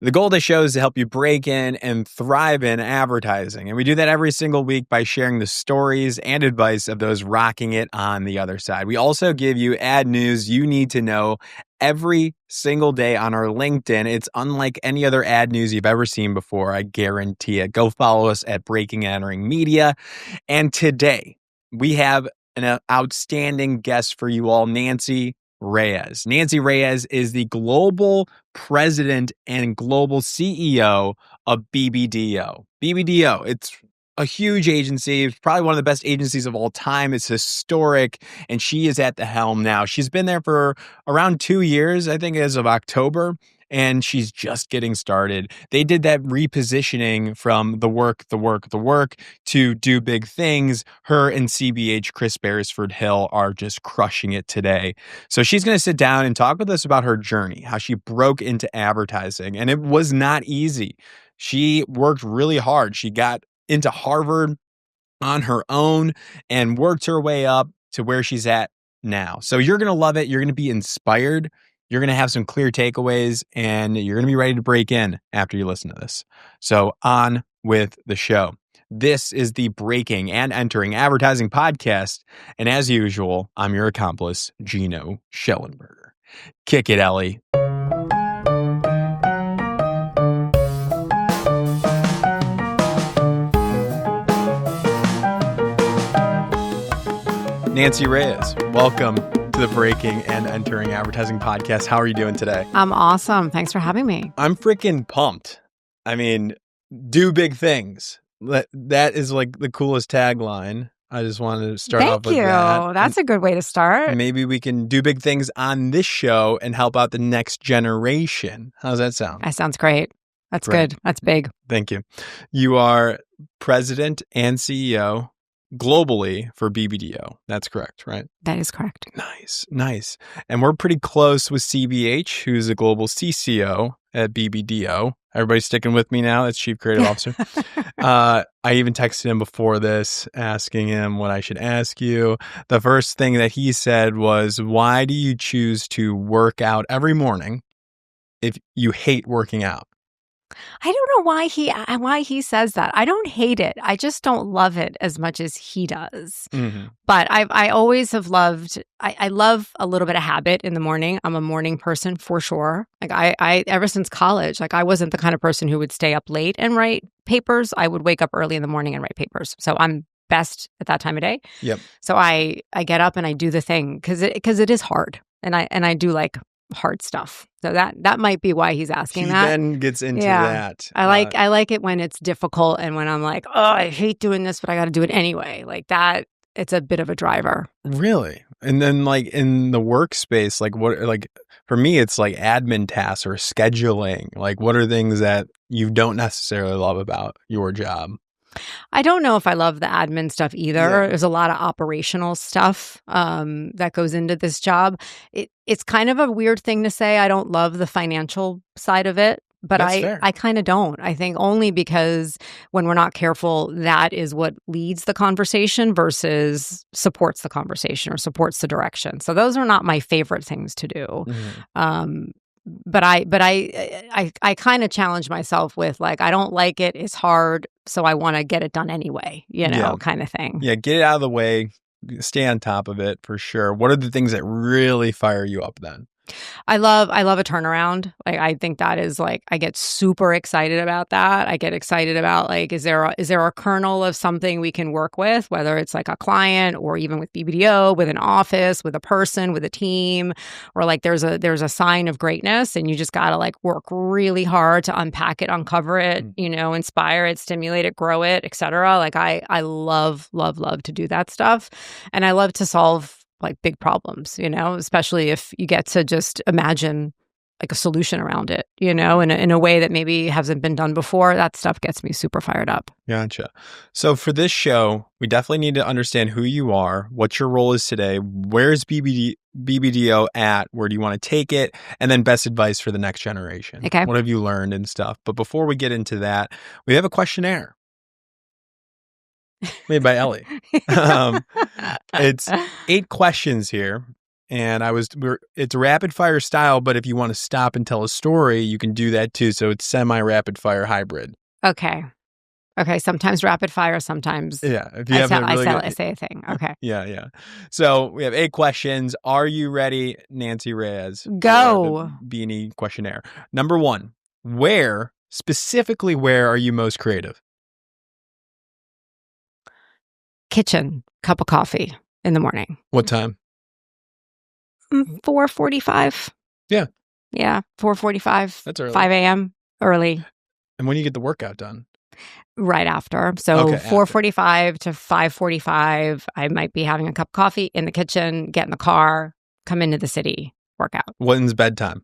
The goal of the show is to help you break in and thrive in advertising. And we do that every single week by sharing the stories and advice of those rocking it on the other side. We also give you ad news you need to know every single day on our LinkedIn. It's unlike any other ad news you've ever seen before. I guarantee it. Go follow us at Breaking Entering Media. And today we have an outstanding guest for you all, Nancy Reyes. Nancy Reyes is the global president and global CEO of BBDO. BBDO, it's a huge agency. It's probably one of the best agencies of all time. It's historic, and she is at the helm now. She's been there for around 2 years, I think, as of October, and she's just getting started. They did that repositioning from the work to do big things. Her and CBH Chris Beresford Hill are just crushing it today. So she's going to sit down and talk with us about her journey, how she broke into advertising. And it was not easy. She worked really hard. She got into Harvard on her own and worked her way up to where she's at now. So you're going to love it. You're going to be inspired. You're going to have some clear takeaways, and you're going to be ready to break in after you listen to this. So on with the show. This is the Breaking and Entering Advertising podcast. And as usual, I'm your accomplice, Gino Schellenberger. Kick it, Ellie. Nancy Reyes, welcome to the Breaking and Entering Advertising podcast. How are you doing today? I'm awesome. Thanks for having me. I'm freaking pumped. I mean, do big things. That is like the coolest tagline. I just wanted to start off with that. Thank you. That's a good way to start. Maybe we can do big things on this show and help out the next generation. How's that sound? That sounds great. That's good. That's big. Thank you. You are president and CEO globally for BBDO. That's correct, right? That is correct. Nice. And we're pretty close with CBH, who's a global CCO at BBDO. Everybody sticking with me now? That's Chief Creative Officer. I even texted him before this, asking him what I should ask you. The first thing that he said was, why do you choose to work out every morning if you hate working out? I don't know why he says that. I don't hate it. I just don't love it as much as he does. Mm-hmm. But I always have loved, I love a little bit of habit in the morning. I'm a morning person for sure. Like I ever since college, like I wasn't the kind of person who would stay up late and write papers. I would wake up early in the morning and write papers. So I'm best at that time of day. Yep. So I get up and I do the thing because it is hard. And I do like hard stuff. So that might be why he's asking that. He then gets into that. I like it when it's difficult and when I'm like, oh, I hate doing this, but I got to do it anyway. Like that, it's a bit of a driver. Really? And then like in the workspace, like what, like for me, it's like admin tasks or scheduling. Like what are things that you don't necessarily love about your job? I don't know if I love the admin stuff either. Yeah. There's a lot of operational stuff that goes into this job. It's kind of a weird thing to say. I don't love the financial side of it, but I kind of don't. I think only because when we're not careful, that is what leads the conversation versus supports the conversation or supports the direction. So those are not my favorite things to do. Mm-hmm. But I kind of challenge myself with like, I don't like it. It's hard. So I want to get it done anyway, kind of thing. Yeah. Get it out of the way. Stay on top of it for sure. What are the things that really fire you up then? I love a turnaround. Like I think that is like I get super excited about that. I get excited about like is there a kernel of something we can work with, whether it's like a client or even with BBDO, with an office, with a person, with a team, or like there's a sign of greatness and you just got to like work really hard to unpack it, uncover it, inspire it, stimulate it, grow it, etc. Like I love to do that stuff, and I love to solve like big problems, especially if you get to just imagine like a solution around it, in a way that maybe hasn't been done before. That stuff gets me super fired up. Gotcha. So for this show, we definitely need to understand who you are, what your role is today, where's BBDO at, where do you want to take it, and then best advice for the next generation. Okay. What have you learned and stuff? But before we get into that, we have a questionnaire. Made by Ellie. It's 8 questions here. And it's rapid fire style, but if you want to stop and tell a story, you can do that too. So it's semi-rapid fire hybrid. Okay. Sometimes rapid fire, sometimes if you I say a thing. Okay. Yeah. So we have 8 questions. Are you ready, Nancy Reyes? Go. For the Beanie questionnaire. Number 1, specifically where are you most creative? Kitchen, cup of coffee in the morning. What time? 4:45. Yeah. 4:45. That's early. 5 a.m. early. And when do you get the workout done? Right after. So 4:45 to 5:45, I might be having a cup of coffee in the kitchen, get in the car, come into the city, work out. When's bedtime?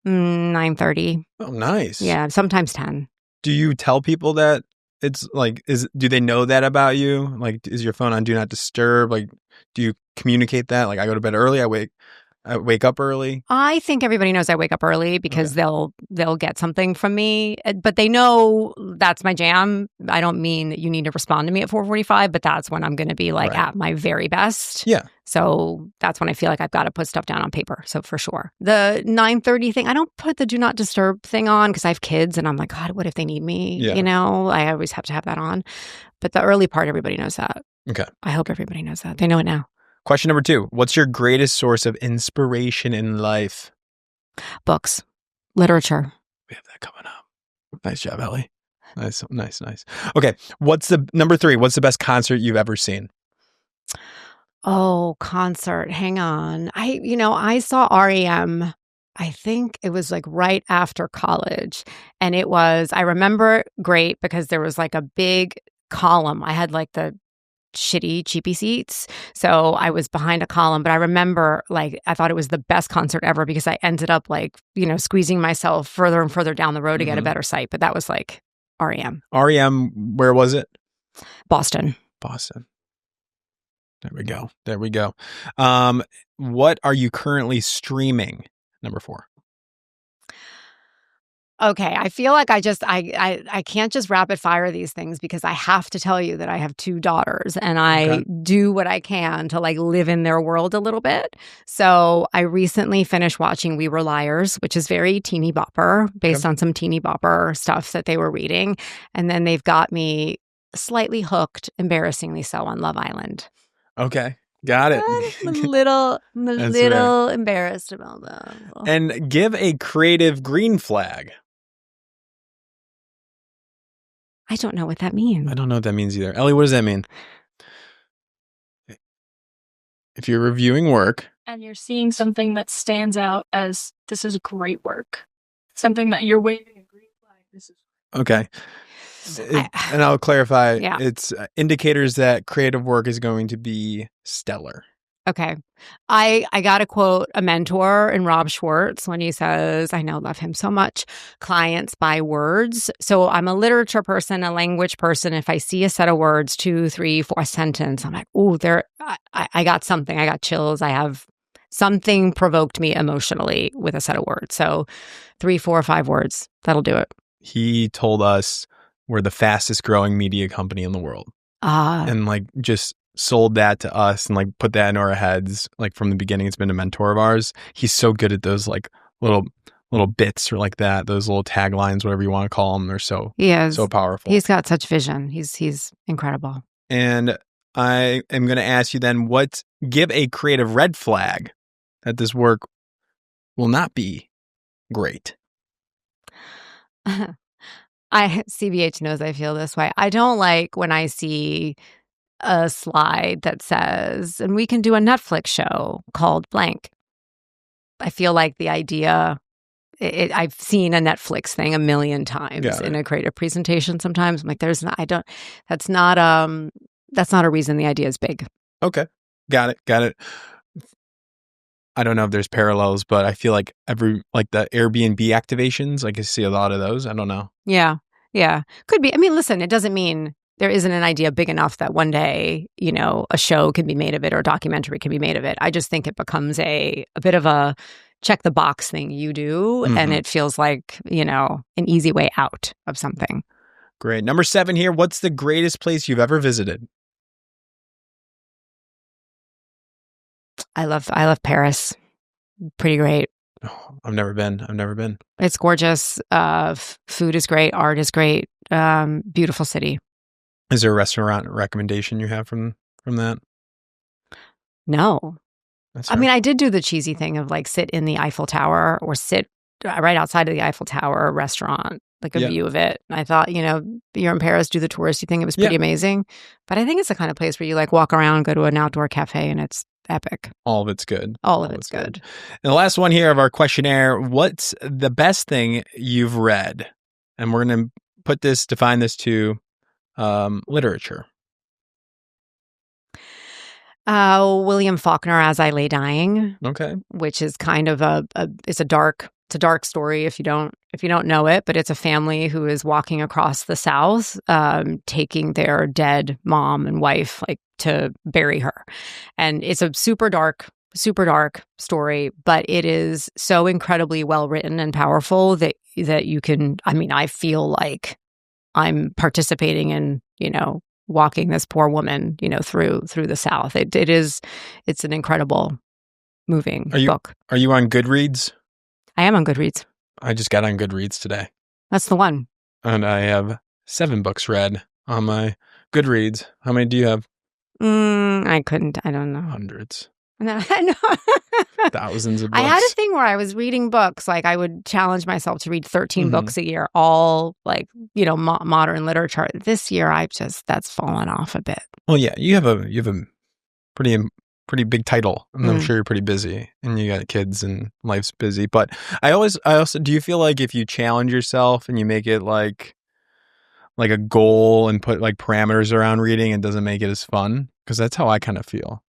9:30. Oh, nice. Yeah, sometimes 10. Do you tell people that it's like, do they know that about you? Like, is your phone on do not disturb? Like, do you communicate that? Like, I go to bed early, I wake up early. I think everybody knows I wake up early because they'll get something from me, but they know that's my jam. I don't mean that you need to respond to me at 4:45, but that's when I'm going to be like at my very best. Yeah. So that's when I feel like I've got to put stuff down on paper. So for sure. The 9:30 thing, I don't put the do not disturb thing on because I have kids and I'm like, God, what if they need me? Yeah. You know, I always have to have that on. But the early part, everybody knows that. Okay. I hope everybody knows that. They know it now. Question number 2. What's your greatest source of inspiration in life? Books, literature. We have that coming up. Nice job, Ellie. Nice. Okay. Number 3? What's the best concert you've ever seen? Oh, concert. Hang on. I saw REM. I think it was like right after college. And I remember great because there was like a big column. I had like the shitty, cheapy seats. So I was behind a column, but I remember like, I thought it was the best concert ever because I ended up like, squeezing myself further and further down the road to get a better sight. But that was like REM. REM, where was it? Boston. There we go. What are you currently streaming? Number 4. Okay, I feel like I can't just rapid fire these things because I have to tell you that I have 2 daughters and I do what I can to like live in their world a little bit. So I recently finished watching We Were Liars, which is very teeny bopper, based on some teeny bopper stuff that they were reading. And then they've got me slightly hooked, embarrassingly so, on Love Island. Okay. Got it. I'm a little embarrassed about that. And give a creative green flag. I don't know what that means. I don't know what that means either. Ellie, what does that mean? If you're reviewing work and you're seeing something that stands out as this is great work, something that you're waving a green flag. This is okay. And I'll clarify. Yeah. It's indicators that creative work is going to be stellar. Okay. I got to quote a mentor in Rob Schwartz when he says, I love him so much, clients buy words. So I'm a literature person, a language person. If I see a set of words, 2, 3, 4, a sentence, I'm like, oh, I got something. I got chills. I have something provoked me emotionally with a set of words. So 3, 4, 5 words, that'll do it. He told us we're the fastest growing media company in the world. And like just sold that to us and like put that into our heads. Like from the beginning, it's been a mentor of ours. He's so good at those like little bits or like that, those little taglines, whatever you want to call them. They're so powerful. He's got such vision. He's incredible. And I am going to ask you then, give a creative red flag that this work will not be great. CBH knows I feel this way. I don't like when I see a slide that says, and we can do a Netflix show called blank. I feel like the idea, I've seen a Netflix thing a million times in a creative presentation sometimes. I'm like, that's not a reason the idea is big. Okay. Got it. I don't know if there's parallels, but I feel like the Airbnb activations, I can see a lot of those. I don't know. Yeah. Could be. I mean, listen, it doesn't mean there isn't an idea big enough that one day, a show can be made of it or a documentary can be made of it. I just think it becomes a bit of a check the box thing you do. And it feels like, an easy way out of something. Great. Number 7 here. What's the greatest place you've ever visited? I love Paris. Pretty great. Oh, I've never been. It's gorgeous. Food is great. Art is great. Beautiful city. Is there a restaurant recommendation you have from that? No. That's I mean, I did do the cheesy thing of like sit in the Eiffel Tower or sit right outside of the Eiffel Tower restaurant, like a view of it. And I thought, you're in Paris, do the touristy thing. It was pretty amazing. But I think it's the kind of place where you like walk around, go to an outdoor cafe, and it's epic. All of it's good. All of it's good. And the last one here of our questionnaire, what's the best thing you've read? And we're going to define this to literature. William Faulkner, As I Lay Dying. Okay. Which is kind of it's a dark story if you don't know it, but it's a family who is walking across the South, taking their dead mom and wife like to bury her. And it's a super dark story, but it is so incredibly well written and powerful that you can, I feel like I'm participating in, walking this poor woman, through the South. It's an incredible moving book. Are you on Goodreads? I am on Goodreads. I just got on Goodreads today. That's the one. And I have 7 books read on my Goodreads. How many do you have? I don't know. Hundreds. No, I know. Thousands of books. I had a thing where I was reading books. Like I would challenge myself to read 13 books a year, all like, modern literature. This year, that's fallen off a bit. Well, yeah, you have a pretty big title. And I'm sure you're pretty busy and you got kids and life's busy. But I also, do you feel like if you challenge yourself and you make it like a goal and put like parameters around reading, it doesn't make it as fun? Because that's how I kind of feel.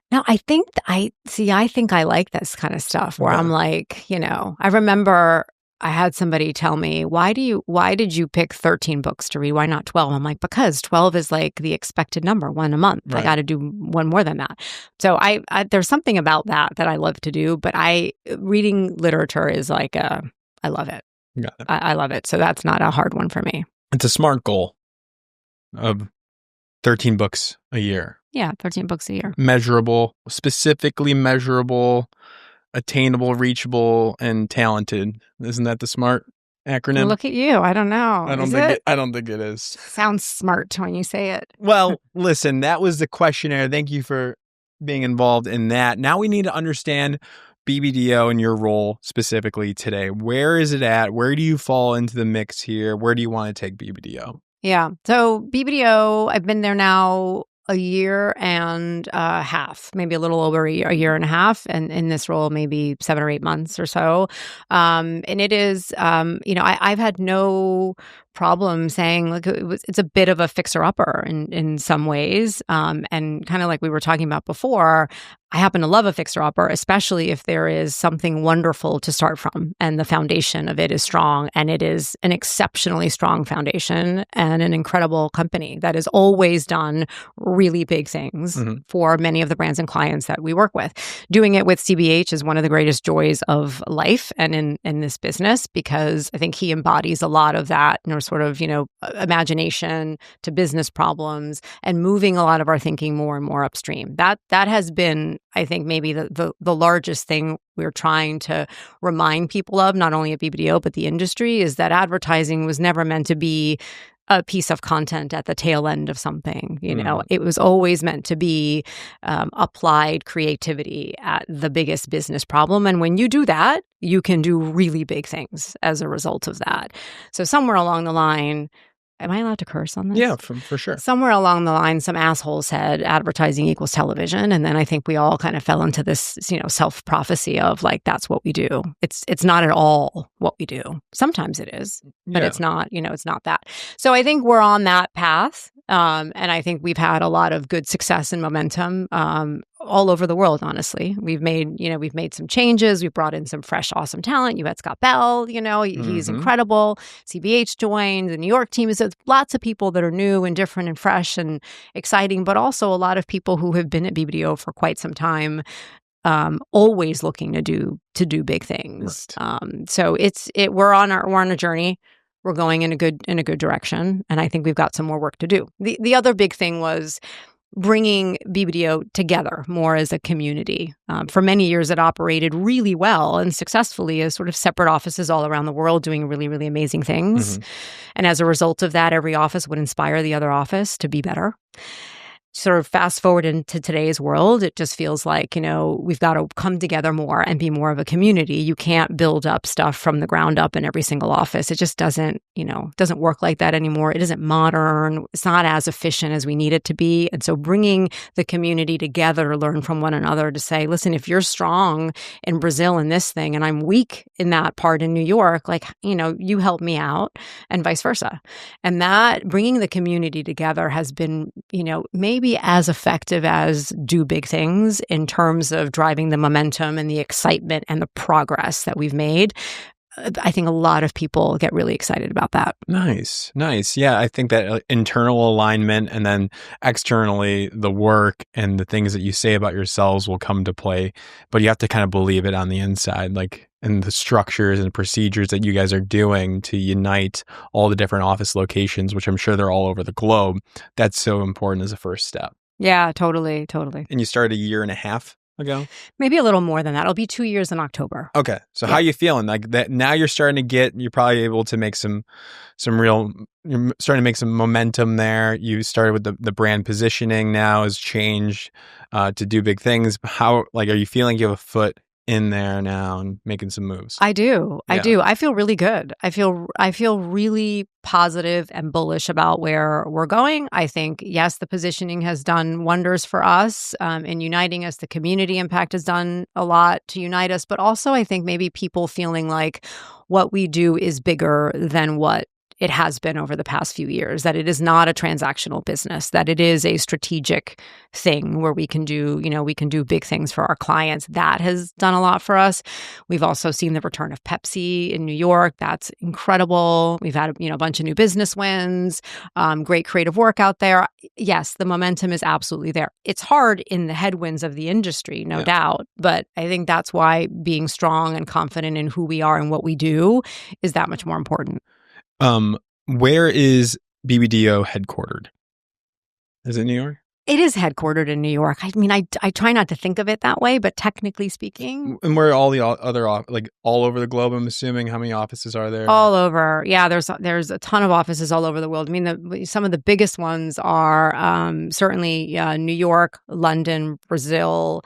No, I think I like this kind of stuff where I'm like, I remember I had somebody tell me, why did you pick 13 books to read? Why not 12? I'm like, because 12 is like the expected number, one a month. Right. I got to do one more than that. So I there's something about that I love to do, but reading literature is like I love it. Got it. I love it. So that's not a hard one for me. It's a smart goal of 13 books a year. Yeah, 13 books a year. Measurable, specifically measurable, attainable, reachable, and talented. Isn't that the SMART acronym? Look at you. I don't know. I don't think it is. Sounds smart when you say it. Well, listen, that was the questionnaire. Thank you for being involved in that. Now we need to understand BBDO and your role specifically today. Where is it at? Where do you fall into the mix here? Where do you want to take BBDO? Yeah. So BBDO, I've been there now a year and a half, maybe a little over a year and a half, and in this role, maybe 7 or 8 months or so. And it is, I've had no problem saying, like, it's a bit of a fixer-upper in some ways. And kind of like we were talking about before, I happen to love a fixer-upper, especially if there is something wonderful to start from and the foundation of it is strong, and it is an exceptionally strong foundation and an incredible company that has always done really big things for many of the brands and clients that we work with. Doing it with CBH is one of the greatest joys of life and in this business, because I think he embodies a lot of that, sort of, imagination to business problems and moving a lot of our thinking more and more upstream. That has been, I think, maybe the largest thing we're trying to remind people of, not only at BBDO, but the industry, is that advertising was never meant to be a piece of content at the tail end of something. It was always meant to be applied creativity at the biggest business problem. And when you do that, you can do really big things as a result of that. So somewhere along the line, am I allowed to curse on this? Yeah, for sure. Somewhere along the line, some asshole said advertising equals television. And then I think we all kind of fell into this, self-prophecy of like, that's what we do. It's not at all what we do. Sometimes it is, but it's not, it's not that. So I think we're on that path. And I think we've had a lot of good success and momentum all over the world, honestly. We've made some changes. We've brought in some fresh, awesome talent. You had Scott Bell, he's incredible. CBH joined. The New York team is lots of people that are new and different and fresh and exciting, but also a lot of people who have been at BBDO for quite some time, always looking to do big things. Right. So we're on a journey. We're going in a good direction, and I think we've got some more work to do. The other big thing was, bringing BBDO together more as a community. For many years, it operated really well and successfully as sort of separate offices all around the world doing really, really amazing things. And as a result of that, every office would inspire the other office to be better. Sort of fast forward into today's world, it just feels like, we've got to come together more and be more of a community. You can't build up stuff from the ground up in every single office. It just doesn't work like that anymore. It isn't modern. It's not as efficient as we need it to be. And so bringing the community together to learn from one another to say, listen, if you're strong in Brazil in this thing and I'm weak in that part in New York, you help me out and vice versa. And that bringing the community together has been, maybe as effective as do big things in terms of driving the momentum and the excitement and the progress that we've made. I think a lot of people get really excited about that. Nice. Yeah, I think that internal alignment and then externally the work and the things that you say about yourselves will come to play, but you have to kind of believe it on the inside, and the structures and procedures that you guys are doing to unite all the different office locations, which I'm sure they're all over the globe. That's so important as a first step. Yeah, totally. And you started a year and a half ago? Maybe a little more than that. It'll be 2 years in October. Okay. So how are you feeling? Like that now you're starting to you're probably able to make you're starting to make some momentum there. You started with the brand positioning now has changed to do big things. How, are you feeling you have a foot in there now and making some moves? I do. I feel really good. I feel really positive and bullish about where we're going. I think, yes, the positioning has done wonders for us in uniting us. The community impact has done a lot to unite us. But also, I think maybe people feeling like what we do is bigger than what it has been over the past few years, that it is not a transactional business, that it is a strategic thing where we can do big things for our clients. That has done a lot for us. We've also seen the return of Pepsi in New York. That's incredible. We've had, a bunch of new business wins, great creative work out there. Yes, the momentum is absolutely there. It's hard in the headwinds of the industry, no doubt, but I think that's why being strong and confident in who we are and what we do is that much more important. Where is BBDO headquartered? Is it New York? It is headquartered in New York. I mean, I try not to think of it that way, but technically speaking. And where are all the other, all over the globe, I'm assuming? How many offices are there? All over. Yeah, there's a ton of offices all over the world. I mean, some of the biggest ones are certainly New York, London, Brazil,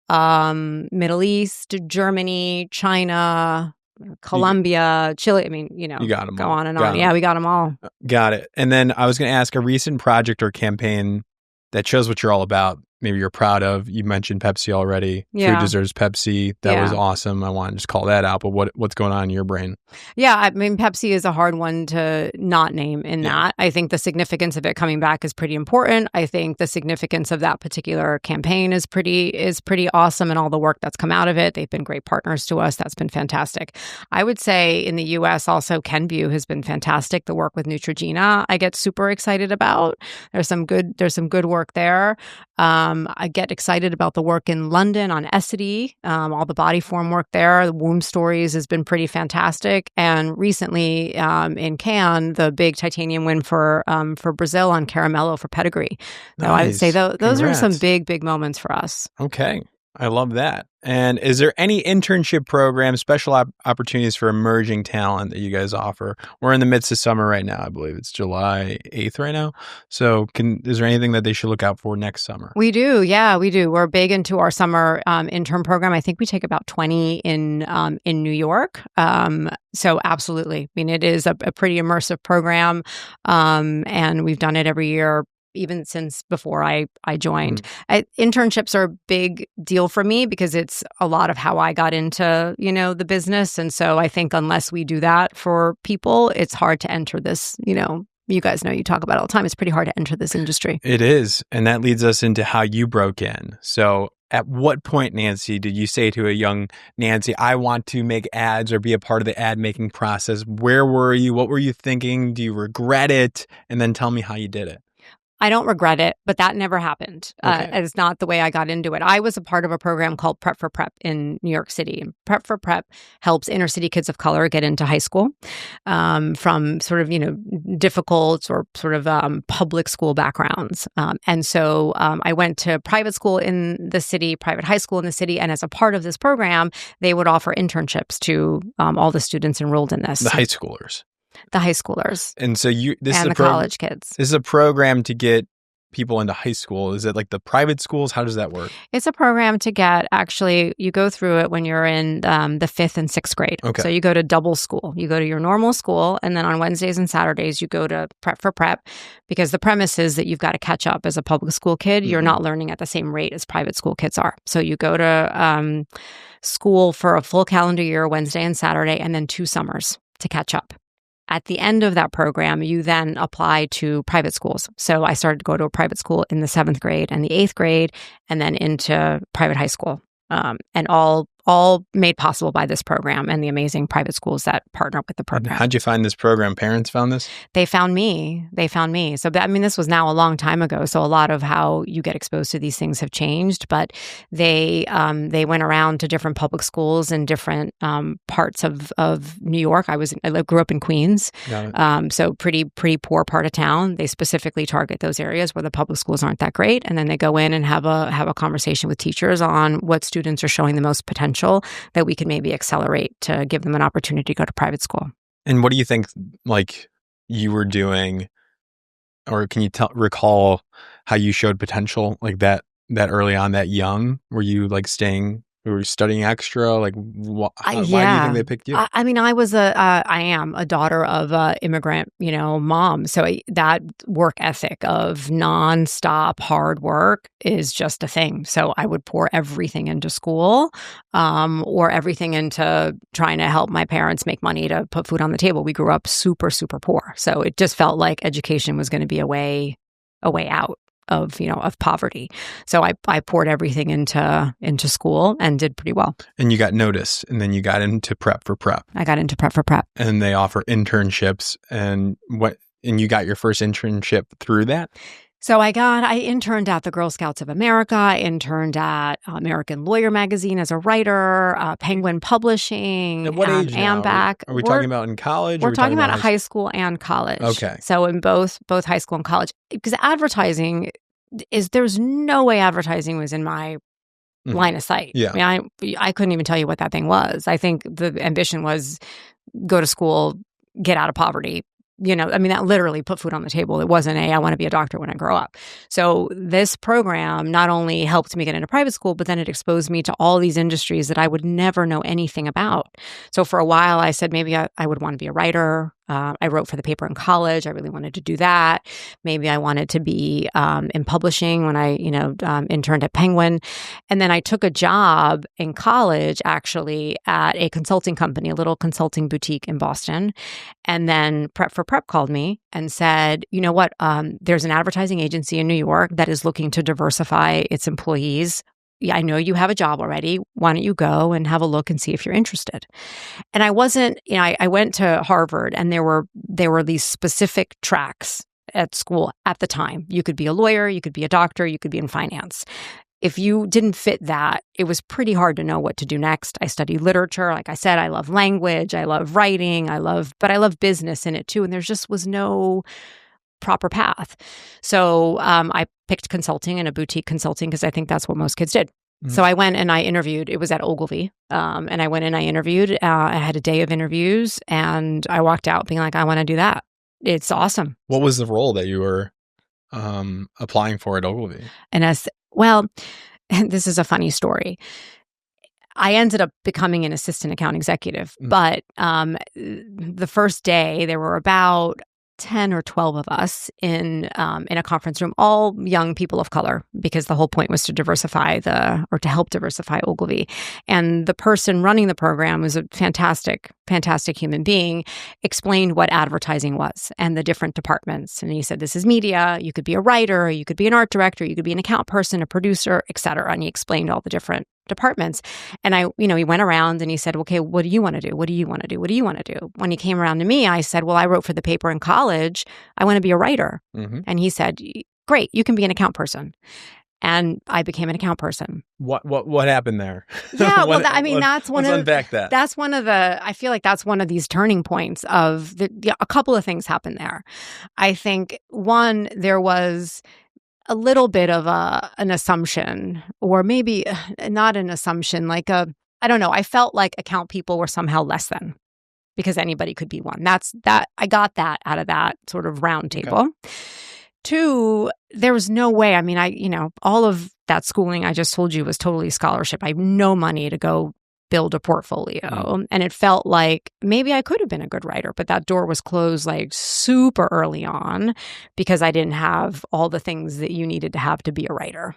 Middle East, Germany, China, Colombia, Chile. I mean, you got them. Go on and on. Yeah, we got them all. Got it. And then I was going to ask a recent project or campaign that shows what you're all about. Maybe you're proud of. You mentioned Pepsi already. Yeah. Food deserves Pepsi. That was awesome. I want to just call that out. But what's going on in your brain? Yeah, I mean, Pepsi is a hard one to not name in that. I think the significance of it coming back is pretty important. I think the significance of that particular campaign is pretty awesome, and all the work that's come out of it. They've been great partners to us. That's been fantastic. I would say in the U.S. also, Kenvue has been fantastic. The work with Neutrogena, I get super excited about. There's some good work there. I get excited about the work in London on Essity, all the body form work there. The Womb Stories has been pretty fantastic. And recently in Cannes, the big titanium win for Brazil on Caramello for Pedigree. So I would say those are some big moments for us. Okay. I love that. And is there any internship program, special opportunities for emerging talent that you guys offer? We're in the midst of summer right now. I believe it's July 8th right now. So is there anything that they should look out for next summer? We do. Yeah, we do. We're big into our summer intern program. I think we take about 20 in New York. So absolutely. I mean, it is a pretty immersive program. And we've done it every year, even since before I joined. Internships are a big deal for me because it's a lot of how I got into, the business. And so I think unless we do that for people, it's hard to enter this, you guys know, you talk about it all the time. It's pretty hard to enter this industry. It is. And that leads us into how you broke in. So at what point, Nancy, did you say to a young Nancy, I want to make ads or be a part of the ad making process? Where were you? What were you thinking? Do you regret it? And then tell me how you did it. I don't regret it, but that never happened. Okay. It's not the way I got into it. I was a part of a program called Prep for Prep in New York City. And Prep for Prep helps inner city kids of color get into high school from sort of, difficult or sort of public school backgrounds. And so I went to private school in the city, private high school in the city. And as a part of this program, they would offer internships to all the students enrolled in this. The high schoolers. The high schoolers. And so this and is the college kids. This is a program to get people into high school. Is it like the private schools? How does that work? It's a program to get, actually, you go through it when you're in the 5th and 6th grade. Okay. So you go to double school. You go to your normal school, and then on Wednesdays and Saturdays, you go to Prep for Prep, because the premise is that you've got to catch up as a public school kid. You're not learning at the same rate as private school kids are. So you go to school for a full calendar year, Wednesday and Saturday, and then 2 summers to catch up. At the end of that program, you then apply to private schools. So I started to go to a private school in the 7th grade and the 8th grade, and then into private high school. And all made possible by this program and the amazing private schools that partner with the program. How'd you find this program? Parents found this? They found me. So, this was now a long time ago. So a lot of how you get exposed to these things have changed. But they went around to different public schools in different parts of New York. I grew up in Queens, so pretty poor part of town. They specifically target those areas where the public schools aren't that great, and then they go in and have a conversation with teachers on what students are showing the most potential that we can maybe accelerate to give them an opportunity to go to private school. And what do you think, like, you were doing, or can you recall how you showed potential like that early on, that young? Were you like were you studying extra? Like, why do you think they picked you? I am a daughter of a immigrant, mom. So that work ethic of nonstop hard work is just a thing. So I would pour everything into school, or everything into trying to help my parents make money to put food on the table. We grew up super, super poor. So it just felt like education was going to be a way out of poverty. So I poured everything into school and did pretty well. And you got noticed, and then you got into Prep for Prep. I got into Prep for Prep. And they offer internships, and you got your first internship through that? So I interned at the Girl Scouts of America. I interned at American Lawyer Magazine as a writer, Penguin Publishing. At what age now? AMBAC. Are we talking about in college? We're talking about high school and college. Okay. So in both high school and college, because advertising there's no way advertising was in my line of sight. Yeah. I mean, I couldn't even tell you what that thing was. I think the ambition was go to school, get out of poverty. That literally put food on the table. It wasn't I want to be a doctor when I grow up. So this program not only helped me get into private school, but then it exposed me to all these industries that I would never know anything about. So for a while, I said maybe I would want to be a writer. I wrote for the paper in college. I really wanted to do that. Maybe I wanted to be in publishing when I, interned at Penguin. And then I took a job in college, actually, at a consulting company, a little consulting boutique in Boston. And then Prep for Prep called me and said, you know what, there's an advertising agency in New York that is looking to diversify its employees. I know you have a job already. Why don't you go and have a look and see if you're interested? And I wasn't, I went to Harvard, and there were these specific tracks at school at the time. You could be a lawyer, you could be a doctor, you could be in finance. If you didn't fit that, it was pretty hard to know what to do next. I studied literature. Like I said, I love language, I love writing, but I love business in it too. And there just was no proper path. So I picked consulting and a boutique consulting because I think that's what most kids did. So I went and I interviewed. It was at Ogilvy. And I went and I interviewed. I had a day of interviews, and I walked out being like, I want to do that. It's awesome. What was the role that you were applying for at Ogilvy? And this is a funny story. I ended up becoming an assistant account executive, but the first day there were about 10 or 12 of us in a conference room, all young people of color, because the whole point was to to help diversify Ogilvy. And the person running the program was a fantastic human being, explained what advertising was and the different departments. And he said, this is media. You could be a writer, you could be an art director, you could be an account person, a producer, et cetera. And he explained all the different departments. And he went around and he said, okay, what do you want to do? What do you want to do? What do you want to do? When he came around to me, I said, well, I wrote for the paper in college. I want to be a writer. And he said, great, you can be an account person. And I became an account person. What happened there? Yeah, well, that's one let's of unpack that. That's one of the. I feel like that's one of these turning points of a couple of things happened there. I think one, there was a little bit of an assumption, or maybe not an assumption, like I don't know. I felt like account people were somehow less than, because anybody could be one. I got that out of that sort of round table. Okay. Two, there was no way. I mean, all of that schooling I just told you was totally scholarship. I have no money to go build a portfolio. And it felt like maybe I could have been a good writer, but that door was closed like super early on because I didn't have all the things that you needed to have to be a writer,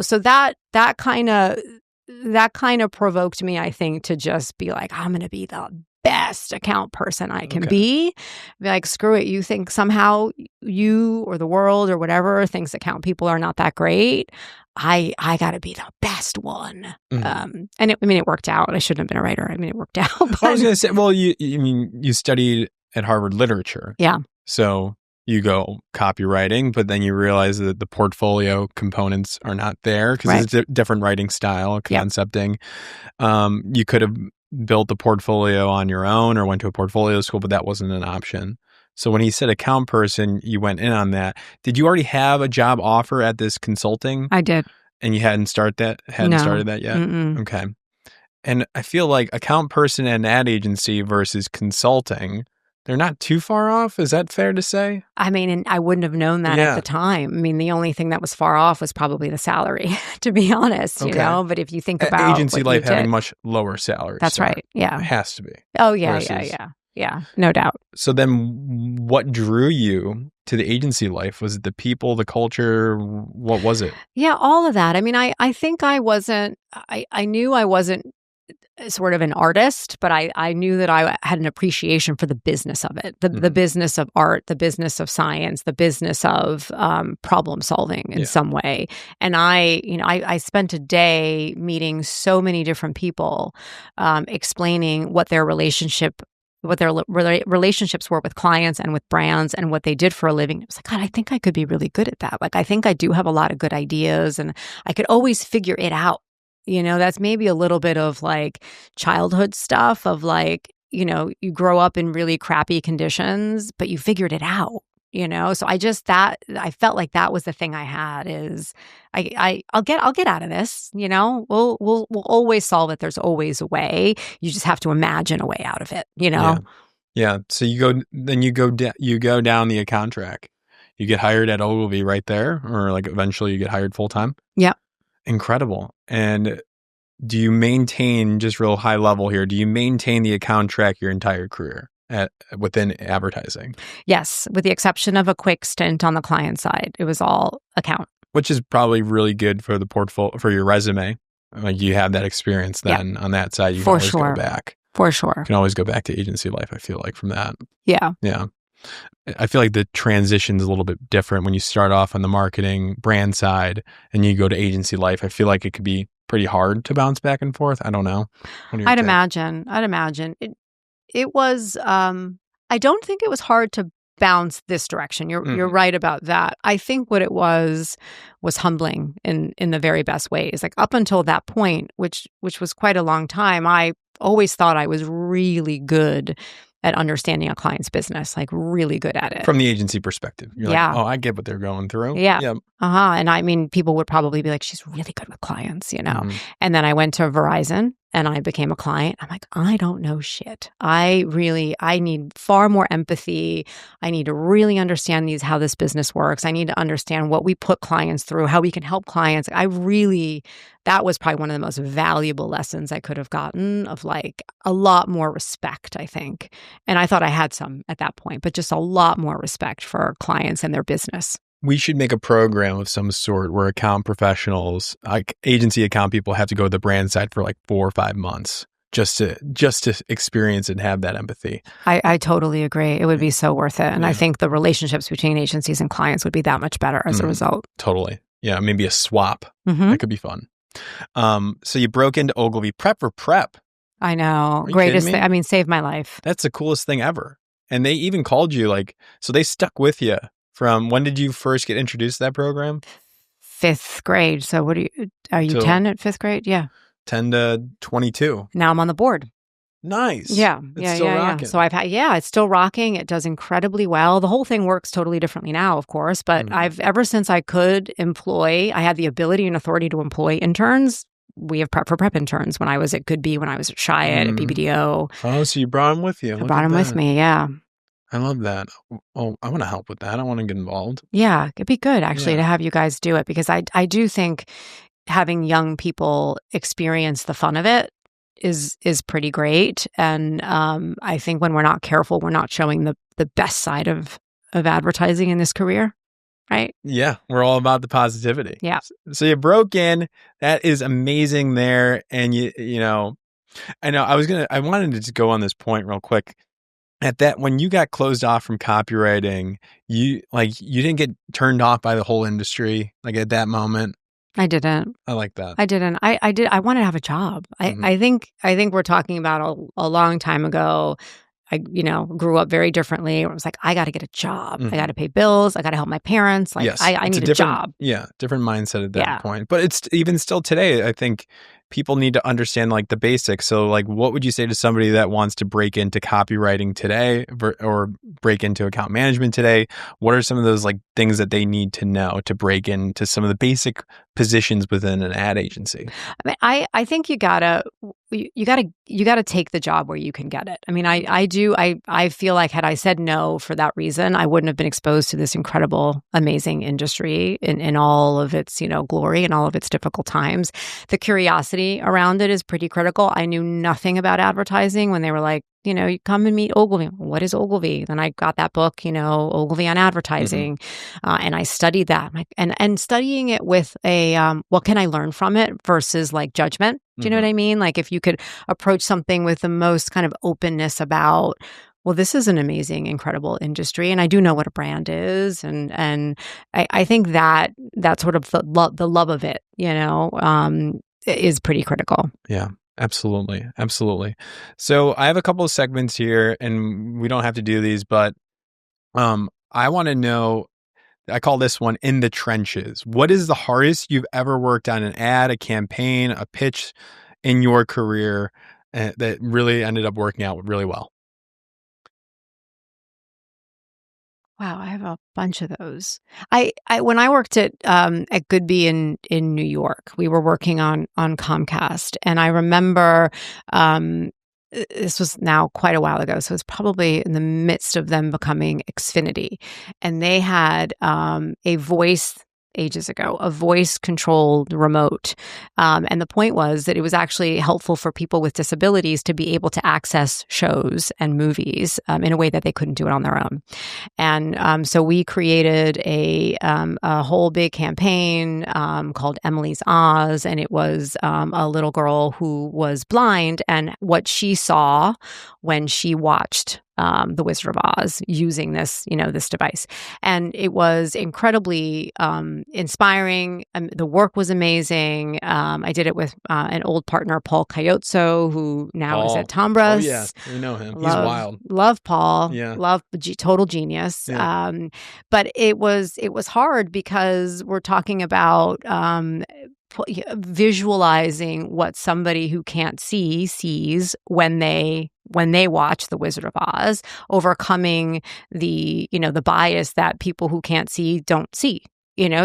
So that kind of provoked me, I think, to just be like, I'm going to be the best account person I can be like, screw it. You think somehow you or the world or whatever thinks account people are not that great. I got to be the best one. And it worked out. I shouldn't have been a writer. It worked out. But... I was going to say, well, you studied at Harvard literature. Yeah. So you go copywriting, but then you realize that the portfolio components are not there because it's a different writing style, concepting. Yep. You could have built the portfolio on your own or went to a portfolio school, but that wasn't an option. So when he said account person, you went in on that. Did you already have a job offer at this consulting? I did. And you hadn't started that yet? Mm-mm. Okay. And I feel like account person and ad agency versus consulting, they're not too far off. Is that fair to say? And I wouldn't have known that at the time. The only thing that was far off was probably the salary, to be honest, But if you think about agency life having much lower salaries. That's right. Yeah. It has to be. Oh, yeah, Yeah, no doubt. So then what drew you to the agency life? Was it the people, the culture? What was it? Yeah, all of that. I think I knew I wasn't sort of an artist, but I knew that I had an appreciation for the business of it, the business of art, the business of science, the business of problem solving in some way. And I spent a day meeting so many different people, explaining what their relationships were with clients and with brands and what they did for a living. It was like, God, I think I could be really good at that. Like, I think I do have a lot of good ideas and I could always figure it out. That's maybe a little bit of like childhood stuff of like, you grow up in really crappy conditions, but you figured it out, So I felt like that was the thing I had is I'll get out of this, we'll always solve it. There's always a way. You just have to imagine a way out of it, Yeah. So you go down the account track. You get hired at Ogilvy right there, or like eventually you get hired full time. Yeah. Incredible. And do you maintain, just real high level here, do you maintain the account track your entire career within advertising? Yes, with the exception of a quick stint on the client side. It was all account. Which is probably really good for the portfolio, for your resume. Like you have that experience then on that side. You can always go back. For sure. You can always go back to agency life, I feel like, from that. Yeah. Yeah. I feel like the transition's a little bit different when you start off on the marketing brand side and you go to agency life. I feel like it could be pretty hard to bounce back and forth. I don't know. I'd imagine it was, I don't think it was hard to bounce this direction. You're right about that. I think what it was humbling in the very best ways. Like up until that point, which was quite a long time, I always thought I was really good at understanding a client's business, like really good at it. From the agency perspective. You're like, oh, I get what they're going through. Yeah. Yep. And people would probably be like, she's really good with clients, And then I went to Verizon and I became a client. I'm like, I don't know shit. I need far more empathy. I need to really understand how this business works. I need to understand what we put clients through, how we can help clients. That was probably one of the most valuable lessons I could have gotten, of like a lot more respect, I think. And I thought I had some at that point, but just a lot more respect for clients and their business. We should make a program of some sort where account professionals, like agency account people, have to go to the brand side for like 4 or 5 months just to experience and have that empathy. I totally agree. It would be so worth it. And I think the relationships between agencies and clients would be that much better as a result. Totally. Yeah, maybe a swap. That could be fun. So you broke into Ogilvy prep for prep. I know. Greatest thing. I mean, saved my life. That's the coolest thing ever. And they even called you so they stuck with you From when did you first get introduced to that program? 5th grade. So are you Till 10 at 5th grade? Yeah. 10 to 22. Now I'm on the board. Nice. Yeah. It's still rocking. So it's still rocking. It does incredibly well. The whole thing works totally differently now, of course, but ever since I had the ability and authority to employ interns. We have prep for prep interns when I was at Goodby, when I was at Chiat, at BBDO. Oh, so you brought them with you. I brought them with me, yeah. I love that. Oh, I want to help with that. I want to get involved. Yeah, it'd be good actually to have you guys do it, because I do think having young people experience the fun of it is pretty great. And I think when we're not careful, we're not showing the best side of advertising in this career, right? Yeah, we're all about the positivity. Yeah. So you broke in. That is amazing there. And you know, I wanted to just go on this point real quick. At that, when you got closed off from copywriting, you didn't get turned off by the whole industry, like at that moment. I didn't. I like that. I didn't. I did. I wanted to have a job. I think we're talking about a long time ago. I grew up very differently. It was like, I got to get a job. I got to pay bills. I got to help my parents. Like, yes, I need a job. Yeah, different mindset at that point. But it's even still today, I think people need to understand like the basics. So like, what would you say to somebody that wants to break into copywriting today or break into account management today? What are some of those like things that they need to know to break into some of the basic positions within an ad agency? I mean, I think you gotta take the job where you can get it. I mean, I feel like had I said no for that reason, I wouldn't have been exposed to this incredible, amazing industry in all of its, glory and all of its difficult times. The curiosity around it is pretty critical. I knew nothing about advertising when they were like, you come and meet Ogilvy. What is Ogilvy? Then I got that book, Ogilvy on advertising, and I studied that. And studying it with a, what can I learn from it versus like judgment? Do you know what I mean? Like if you could approach something with the most kind of openness about, well, this is an amazing, incredible industry, and I do know what a brand is, and I think that sort of the love of it, is pretty critical. Yeah. Absolutely. Absolutely. So I have a couple of segments here and we don't have to do these, but I want to know, I call this one In the Trenches. What is the hardest you've ever worked on an ad, a campaign, a pitch in your career that really ended up working out really well? Wow, I have a bunch of those. I when I worked at Goodby in New York, we were working on Comcast, and I remember this was now quite a while ago, so it's probably in the midst of them becoming Xfinity, and they had a voice. Ages ago, a voice-controlled remote. And the point was that it was actually helpful for people with disabilities to be able to access shows and movies in a way that they couldn't do it on their own. And so we created a whole big campaign called Emily's Oz, and it was a little girl who was blind, and what she saw when she watched The Wizard of Oz using this, this device. And it was incredibly inspiring. The work was amazing. I did it with an old partner, Paul Cayotso, who now is at Tombras. Oh, yeah. We know him. He's wild. Love Paul. Yeah. Love total genius. Yeah. But it was hard because we're talking about visualizing what somebody who can't see sees when they watch The Wizard of Oz, overcoming the bias that people who can't see don't see.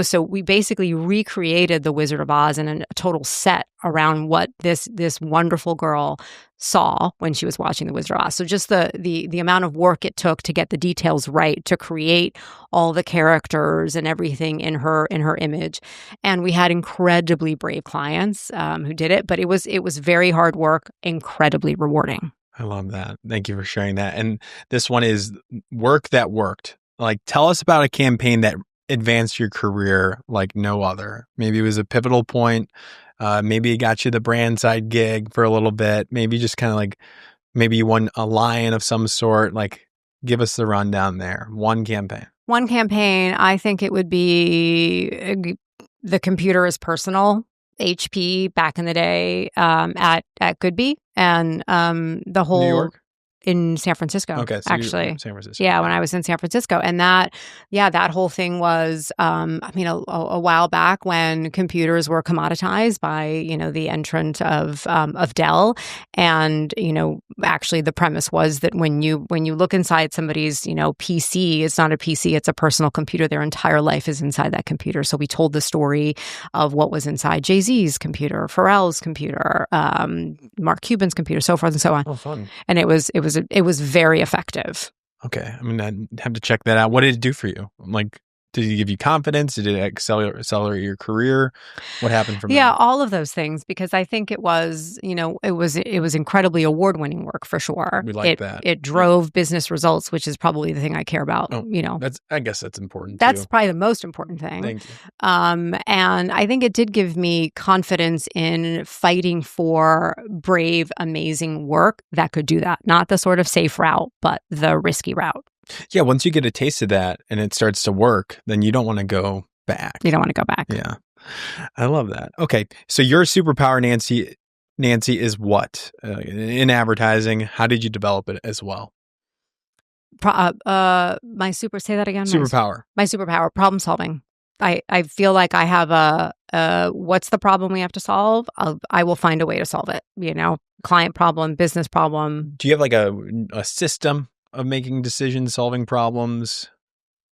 So we basically recreated The Wizard of Oz in a total set around what this wonderful girl saw when she was watching The Wizard of Oz. So just the amount of work it took to get the details right, to create all the characters and everything in her image. And we had incredibly brave clients who did it, but it was very hard work, incredibly rewarding. I love that. Thank you for sharing that. And this one is work that worked. Like, tell us about a campaign that advanced your career like no other. Maybe it was a pivotal point. Maybe it got you the brand side gig for a little bit. Maybe just kind of like, maybe you won a lion of some sort. Like, give us the rundown there. One campaign. I think it would be The Computer is Personal, HP back in the day at Goodby, and the whole New York? in San Francisco. Okay, so actually, San Francisco. Yeah, when I was in San Francisco, and that whole thing was, a while back when computers were commoditized by the entrant of Dell, and actually the premise was that when you look inside somebody's PC, it's not a PC, it's a personal computer. Their entire life is inside that computer. So we told the story of what was inside Jay-Z's computer, Pharrell's computer, Mark Cuban's computer, so forth and so on. Oh, fun! And it was very effective. Okay. I mean, I'd have to check that out. What did it do for you? Like, did it give you confidence? Did it accelerate your career? What happened from Yeah, there? all of those things, because I think it was, it was incredibly award-winning work for sure. We like that. It drove business results, which is probably the thing I care about. I guess that's important That's too. probably the most important thing. Thank you. And I think it did give me confidence in fighting for brave, amazing work that could do that. Not the sort of safe route, but the risky route. Yeah, once you get a taste of that and it starts to work, then you don't want to go back. You don't want to go back. Yeah. I love that. Okay. So your superpower, Nancy, is what? In advertising, how did you develop it as well? Say that again. Superpower. My superpower, problem solving. I feel like I have what's the problem we have to solve? I will find a way to solve it. Client problem, business problem. Do you have like a system of making decisions, solving problems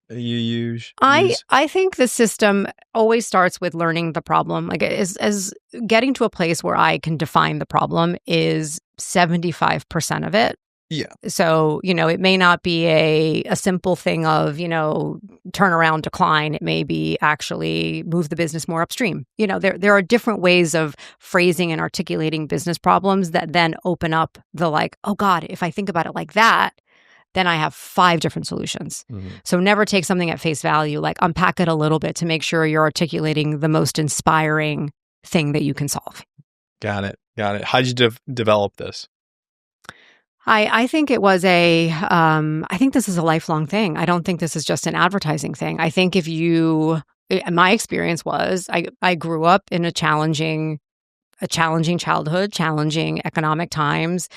that you use? I think the system always starts with learning the problem. Like as getting to a place where I can define the problem is 75% of it. Yeah. So, it may not be a simple thing of, turnaround decline. It may be actually move the business more upstream. There are different ways of phrasing and articulating business problems that then open up the like, oh God, if I think about it like that, then I have 5 different solutions. Mm-hmm. So never take something at face value, like unpack it a little bit to make sure you're articulating the most inspiring thing that you can solve. Got it. How did you develop this? I think it was I think this is a lifelong thing. I don't think this is just an advertising thing. I think my experience was I grew up in a challenging childhood, challenging economic times.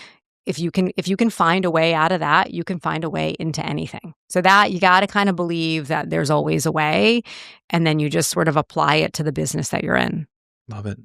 If you can find a way out of that, you can find a way into anything. So that you got to kind of believe that there's always a way, and then you just sort of apply it to the business that you're in. Love it.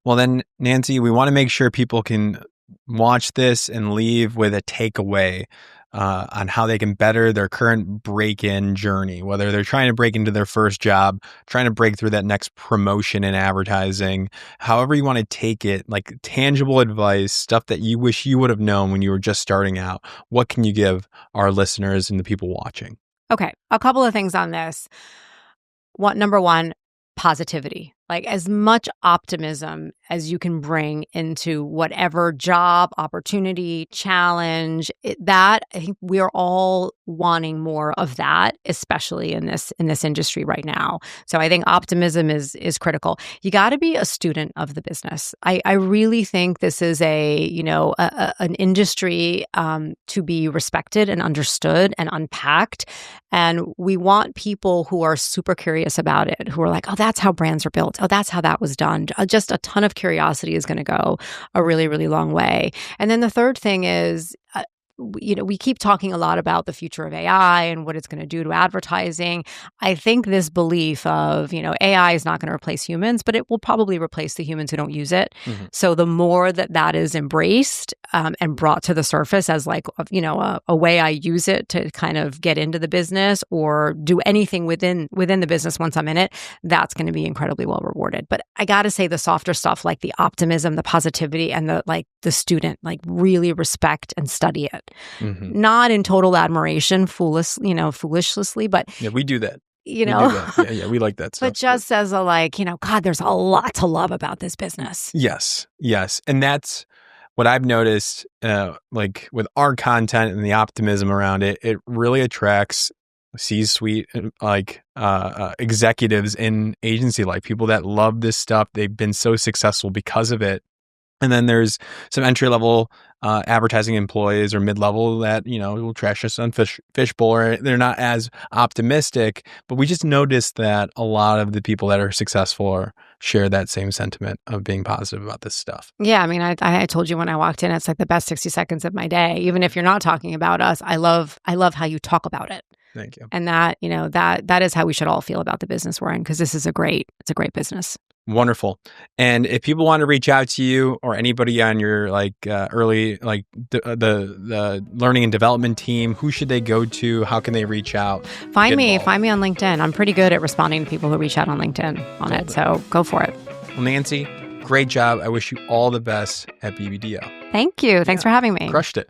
Well, then, Nancy, we want to make sure people can watch this and leave with a takeaway on how they can better their current break-in journey, whether they're trying to break into their first job, trying to break through that next promotion in advertising, however you want to take it, like tangible advice, stuff that you wish you would have known when you were just starting out. What can you give our listeners and the people watching? Okay, a couple of things on this. Number one, positivity. Like as much optimism as you can bring into whatever job, opportunity, challenge, I think we are all wanting more of that, especially in this industry right now. So I think optimism is critical. You got to be a student of the business. I really think this is an industry to be respected and understood and unpacked. And we want people who are super curious about it, who are like, oh, that's how brands are built. Oh, that's how that was done. Just a ton of curiosity is going to go a really, really long way. And then the third thing is, we keep talking a lot about the future of AI and what it's going to do to advertising. I think this belief of, AI is not going to replace humans, but it will probably replace the humans who don't use it. Mm-hmm. So the more that is embraced and brought to the surface as like, a way I use it to kind of get into the business or do anything within the business once I'm in it, that's going to be incredibly well rewarded. But I got to say the softer stuff like the optimism, the positivity, and the student, like really respect and study it. Mm-hmm. Not in total admiration, foolishly, but yeah, we do that. We do that. Yeah, we like that stuff. But just as a God, there's a lot to love about this business. Yes, and that's what I've noticed. Like with our content and the optimism around it, it really attracts C-suite executives in agency, like people that love this stuff. They've been so successful because of it. And then there's some entry-level advertising employees or mid-level that, will trash us on Fishbowl, or they're not as optimistic. But we just noticed that a lot of the people that are successful share that same sentiment of being positive about this stuff. Yeah, I mean, I told you when I walked in, it's like the best 60 seconds of my day. Even if you're not talking about us, I love how you talk about it. Thank you. And that, that is how we should all feel about the business we're in, because this is a great business. Wonderful. And if people want to reach out to you or anybody on your early the learning and development team, who should they go to? How can they reach out? Find me on LinkedIn. I'm pretty good at responding to people who reach out on LinkedIn on it. So go for it. Well, Nancy, great job. I wish you all the best at BBDO. Thank you. Thanks for having me. Crushed it.